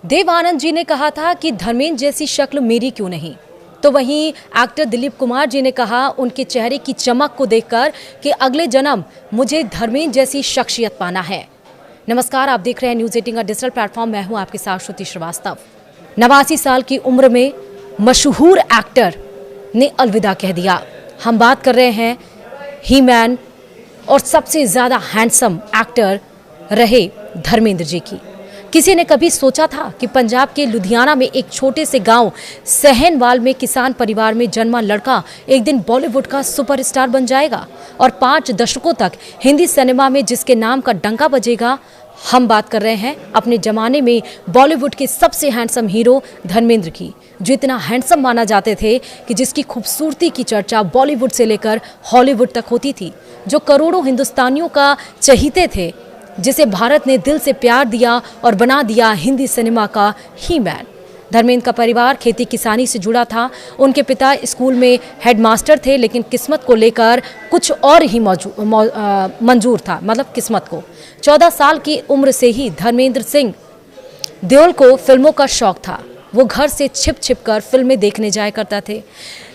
देव आनंद जी ने कहा था कि धर्मेंद्र जैसी शक्ल मेरी क्यों नहीं, तो वहीं एक्टर दिलीप कुमार जी ने कहा उनके चेहरे की चमक को देखकर कि अगले जन्म मुझे धर्मेंद्र जैसी शख्सियत पाना है। नमस्कार, आप देख रहे हैं न्यूज़ 18 का डिजिटल प्लेटफॉर्म। मैं हूं आपके साथ श्रुति श्रीवास्तव। 89 साल की उम्र में मशहूर एक्टर ने अलविदा कह दिया। हम बात कर रहे हैं ही मैन और सबसे ज़्यादा हैंडसम एक्टर रहे धर्मेंद्र जी की। किसी ने कभी सोचा था कि पंजाब के लुधियाना में एक छोटे से गांव सहनवाल में किसान परिवार में जन्मा लड़का एक दिन बॉलीवुड का सुपरस्टार बन जाएगा और 5 दशकों तक हिंदी सिनेमा में जिसके नाम का डंका बजेगा। हम बात कर रहे हैं अपने जमाने में बॉलीवुड के सबसे हैंडसम हीरो धर्मेंद्र की, जो इतना हैंडसम माना जाते थे कि जिसकी खूबसूरती की चर्चा बॉलीवुड से लेकर हॉलीवुड तक होती थी, जो करोड़ों हिंदुस्तानियों का चहीते थे, जिसे भारत ने दिल से प्यार दिया और बना दिया हिंदी सिनेमा का ही मैन। धर्मेंद्र का परिवार खेती किसानी से जुड़ा था। उनके पिता स्कूल में हेडमास्टर थे, लेकिन किस्मत को लेकर कुछ और ही मंजूर था, मतलब किस्मत को। 14 साल की उम्र से ही धर्मेंद्र सिंह देओल को फिल्मों का शौक था। वो घर से छिप छिप कर फिल्में देखने जाया करता थे।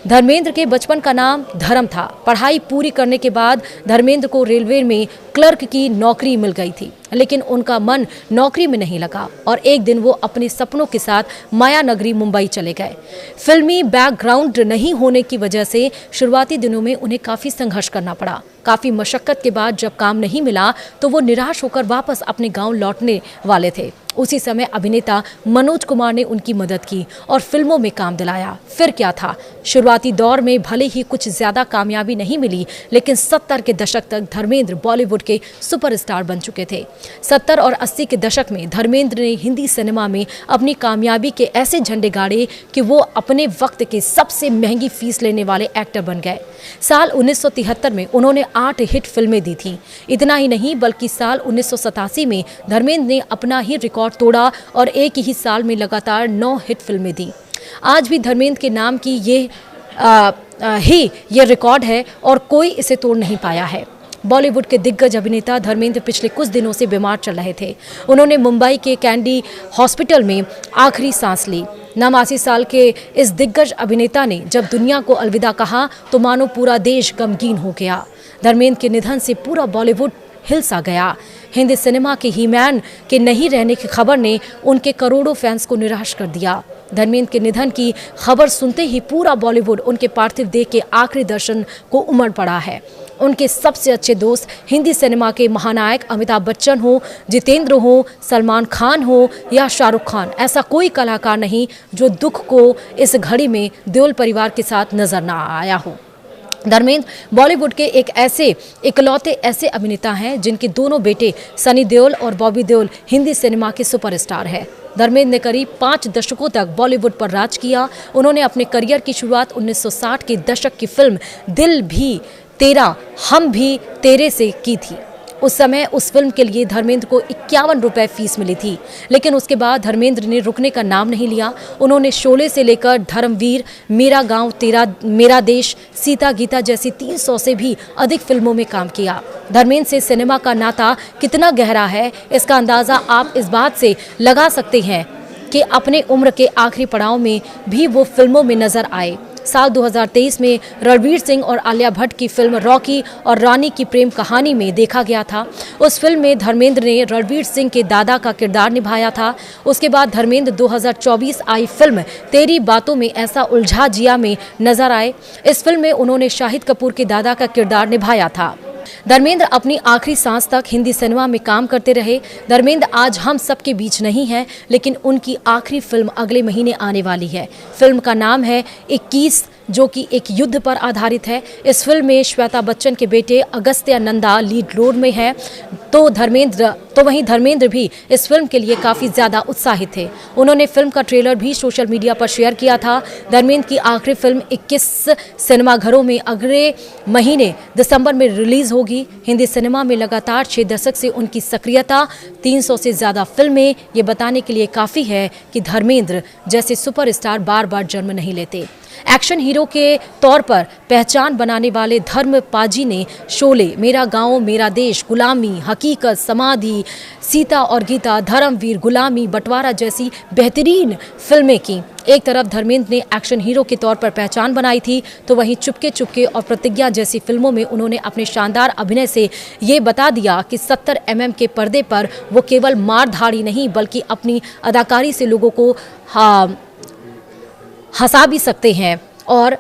धर्मेंद्र के बचपन का नाम धर्म था। पढ़ाई पूरी करने के बाद धर्मेंद्र को रेलवे में क्लर्क की नौकरी मिल गई थी, लेकिन उनका मन नौकरी में नहीं लगा और एक दिन वो अपने सपनों के साथ माया नगरी मुंबई चले गए। फिल्मी बैकग्राउंड नहीं होने की वजह से शुरुआती दिनों में उन्हें काफ़ी संघर्ष करना पड़ा। काफ़ी मशक्क़त के बाद जब काम नहीं मिला तो वो निराश होकर वापस अपने गाँव लौटने वाले थे। उसी समय अभिनेता मनोज कुमार ने उनकी मदद की और फिल्मों में काम दिलाया। फिर क्या था, शुरुआती दौर में भले ही कुछ ज़्यादा कामयाबी नहीं मिली, लेकिन 70 के दशक तक धर्मेंद्र बॉलीवुड के सुपरस्टार बन चुके थे। 70 और 80 के दशक में धर्मेंद्र ने हिंदी सिनेमा में अपनी कामयाबी के ऐसे झंडे गाड़े कि वो अपने वक्त के सबसे महंगी फीस लेने वाले एक्टर बन गए। साल 1973 में उन्होंने 8 हिट फिल्में दी थीं। इतना ही नहीं, बल्कि साल 1987 में धर्मेंद्र ने अपना ही रिकॉर्ड तोड़ा और एक ही साल में लगातार 9 हिट फिल्में दी। आज भी धर्मेंद्र के नाम की ये रिकॉर्ड है और कोई इसे तोड़ नहीं पाया है। बॉलीवुड के दिग्गज अभिनेता धर्मेंद्र पिछले कुछ दिनों से बीमार चल रहे थे। उन्होंने मुंबई के कैंडी हॉस्पिटल में आखिरी सांस ली। 89 साल के इस दिग्गज अभिनेता ने जब दुनिया को अलविदा कहा तो मानो पूरा देश गमगीन हो गया। धर्मेंद्र के निधन से पूरा बॉलीवुड हिल सा गया। हिंदी सिनेमा के ही मैन के नहीं रहने की खबर ने उनके करोड़ों फैंस को निराश कर दिया। धर्मेंद्र के निधन की खबर सुनते ही पूरा बॉलीवुड उनके पार्थिव देह के आखिरी दर्शन को उमड़ पड़ा है। उनके सबसे अच्छे दोस्त हिंदी सिनेमा के महानायक अमिताभ बच्चन हो, जितेंद्र हो, सलमान खान हो या शाहरुख खान, ऐसा कोई कलाकार नहीं जो दुख को इस घड़ी में देओल परिवार के साथ नजर ना आया हो। धर्मेंद्र बॉलीवुड के एक इकलौते ऐसे अभिनेता हैं जिनके दोनों बेटे सनी देओल और बॉबी देओल हिंदी सिनेमा के सुपरस्टार हैं। धर्मेंद्र ने करीब 5 दशकों तक बॉलीवुड पर राज किया। उन्होंने अपने करियर की शुरुआत 1960 के दशक की फिल्म दिल भी तेरा हम भी तेरे से की थी। उस समय उस फिल्म के लिए धर्मेंद्र को 51 रुपए फीस मिली थी, लेकिन उसके बाद धर्मेंद्र ने रुकने का नाम नहीं लिया। उन्होंने शोले से लेकर धर्मवीर, मेरा गांव तेरा, मेरा देश, सीता गीता जैसी 300 से भी अधिक फिल्मों में काम किया। धर्मेंद्र से सिनेमा का नाता कितना गहरा है, इसका अंदाज़ा आप इस बात से लगा सकते हैं कि अपने उम्र के आखिरी पड़ाव में भी वो फिल्मों में नजर आए। साल 2023 में रणवीर सिंह और आलिया भट्ट की फिल्म रॉकी और रानी की प्रेम कहानी में देखा गया था। उस फिल्म में धर्मेंद्र ने रणवीर सिंह के दादा का किरदार निभाया था। उसके बाद धर्मेंद्र 2024 आई फिल्म तेरी बातों में ऐसा उलझा जिया में नजर आए। इस फिल्म में उन्होंने शाहिद कपूर के दादा का किरदार निभाया था। धर्मेंद्र अपनी आखिरी सांस तक हिंदी सिनेमा में काम करते रहे। धर्मेंद्र आज हम सबके बीच नहीं है, लेकिन उनकी आखिरी फिल्म अगले महीने आने वाली है। फिल्म का नाम है 21, जो कि एक युद्ध पर आधारित है। इस फिल्म में श्वेता बच्चन के बेटे अगस्त्य नंदा लीड रोल में है। तो वहीं धर्मेंद्र भी इस फिल्म के लिए काफ़ी ज़्यादा उत्साहित थे। उन्होंने फिल्म का ट्रेलर भी सोशल मीडिया पर शेयर किया था। धर्मेंद्र की आखिरी फिल्म 21 सिनेमाघरों में अगले महीने दिसंबर में रिलीज होगी। हिंदी सिनेमा में लगातार 6 दशक से उनकी सक्रियता, 300 से ज़्यादा फिल्में, ये बताने के लिए काफ़ी है कि धर्मेंद्र जैसे सुपरस्टार बार बार जन्म नहीं लेते। एक्शन हीरो हीरो के तौर पर पहचान बनाने वाले धर्म पाजी ने शोले, मेरा गांव मेरा देश, गुलामी, हकीकत, समाधि, सीता और गीता, धर्मवीर, गुलामी, बंटवारा जैसी बेहतरीन फिल्में की। एक तरफ धर्मेंद्र ने एक्शन हीरो के तौर पर पहचान बनाई थी, तो वहीं चुपके चुपके और प्रतिज्ञा जैसी फिल्मों में उन्होंने अपने शानदार अभिनय से ये बता दिया कि 70 mm के पर्दे पर वो केवल मारधाड़ी नहीं बल्कि अपनी अदाकारी से लोगों को हंसा भी सकते हैं और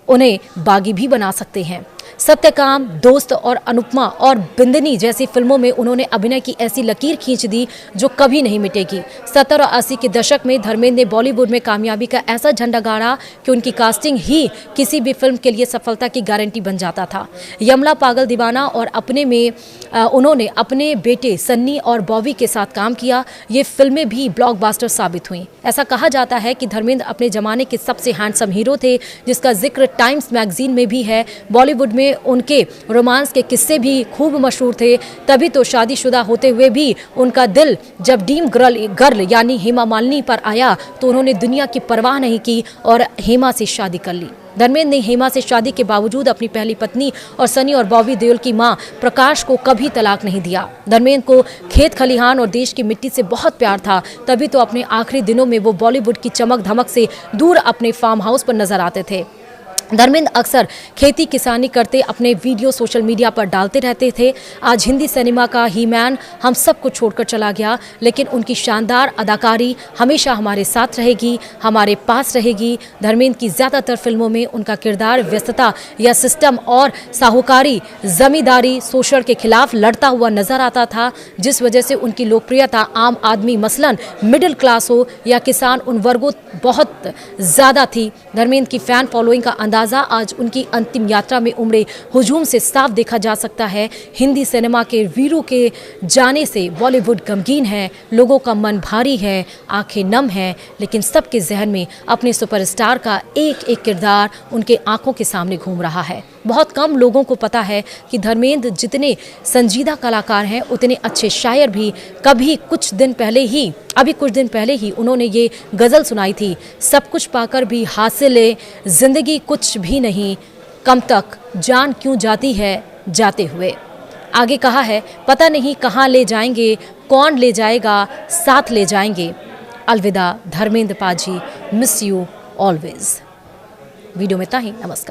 उन्हें बागी भी बना सकते हैं। सत्यकाम, दोस्त और अनुपमा और बिंदनी जैसी फिल्मों में उन्होंने अभिनय की ऐसी लकीर खींच दी जो कभी नहीं मिटेगी। 70 और 80 के दशक में धर्मेंद्र ने बॉलीवुड में कामयाबी का ऐसा झंडा गाड़ा कि उनकी कास्टिंग ही किसी भी फिल्म के लिए सफलता की गारंटी बन जाता था। यमला, पागल दीवाना और अपने में उन्होंने अपने बेटे सन्नी और बॉबी के साथ काम किया। ये फिल्में भी ब्लॉकबस्टर साबित हुई। ऐसा कहा जाता है कि धर्मेंद्र अपने जमाने के सबसे हैंडसम हीरो थे, जिसका जिक्र टाइम्स मैगजीन में भी है। बॉलीवुड में उनके रोमांस के किस्से भी खूब मशहूर थे। तभी तो शादीशुदा होते हुए भी उनका दिल जब ड्रीम गर्ल यानी हेमा मालिनी पर आया तो उन्होंने दुनिया की परवाह नहीं की और हेमा से शादी कर ली। धर्मेंद्र ने हेमा से शादी के बावजूद अपनी पहली पत्नी और सनी और बॉबी देओल की मां प्रकाश को कभी तलाक नहीं दिया। धर्मेंद्र को खेत खलिहान और देश की मिट्टी से बहुत प्यार था। तभी तो अपने आखिरी दिनों में वो बॉलीवुड की चमक धमक से दूर अपने फार्म हाउस पर नजर आते थे। धर्मेंद्र अक्सर खेती किसानी करते अपने वीडियो सोशल मीडिया पर डालते रहते थे। आज हिंदी सिनेमा का ही मैन हम सबको छोड़कर चला गया, लेकिन उनकी शानदार अदाकारी हमेशा हमारे साथ रहेगी, हमारे पास रहेगी। धर्मेंद्र की ज़्यादातर फिल्मों में उनका किरदार व्यस्तता या सिस्टम और साहूकारी जमींदारी शोषण के खिलाफ लड़ता हुआ नजर आता था, जिस वजह से उनकी लोकप्रियता आम आदमी मसलन मिडिल क्लास हो या किसान उन वर्गों बहुत ज़्यादा थी। धर्मेंद्र की फैन फॉलोइंग का अंदाजा आज उनकी अंतिम यात्रा में उमड़े हुजूम से साफ देखा जा सकता है। हिंदी सिनेमा के वीरों के जाने से बॉलीवुड गमगीन है, लोगों का मन भारी है, आंखें नम हैं, लेकिन सबके जहन में अपने सुपरस्टार का एक एक किरदार उनके आंखों के सामने घूम रहा है। बहुत कम लोगों को पता है कि धर्मेंद्र जितने संजीदा कलाकार हैं उतने अच्छे शायर भी। अभी कुछ दिन पहले ही उन्होंने ये गज़ल सुनाई थी, सब कुछ पाकर भी हासिल जिंदगी कुछ भी नहीं, कम तक जान क्यों जाती है जाते हुए। आगे कहा है, पता नहीं कहाँ ले जाएंगे, कौन ले जाएगा, साथ ले जाएंगे। अलविदा धर्मेंद्र पाजी, मिस यू ऑलवेज। वीडियो में इतना ही, नमस्कार।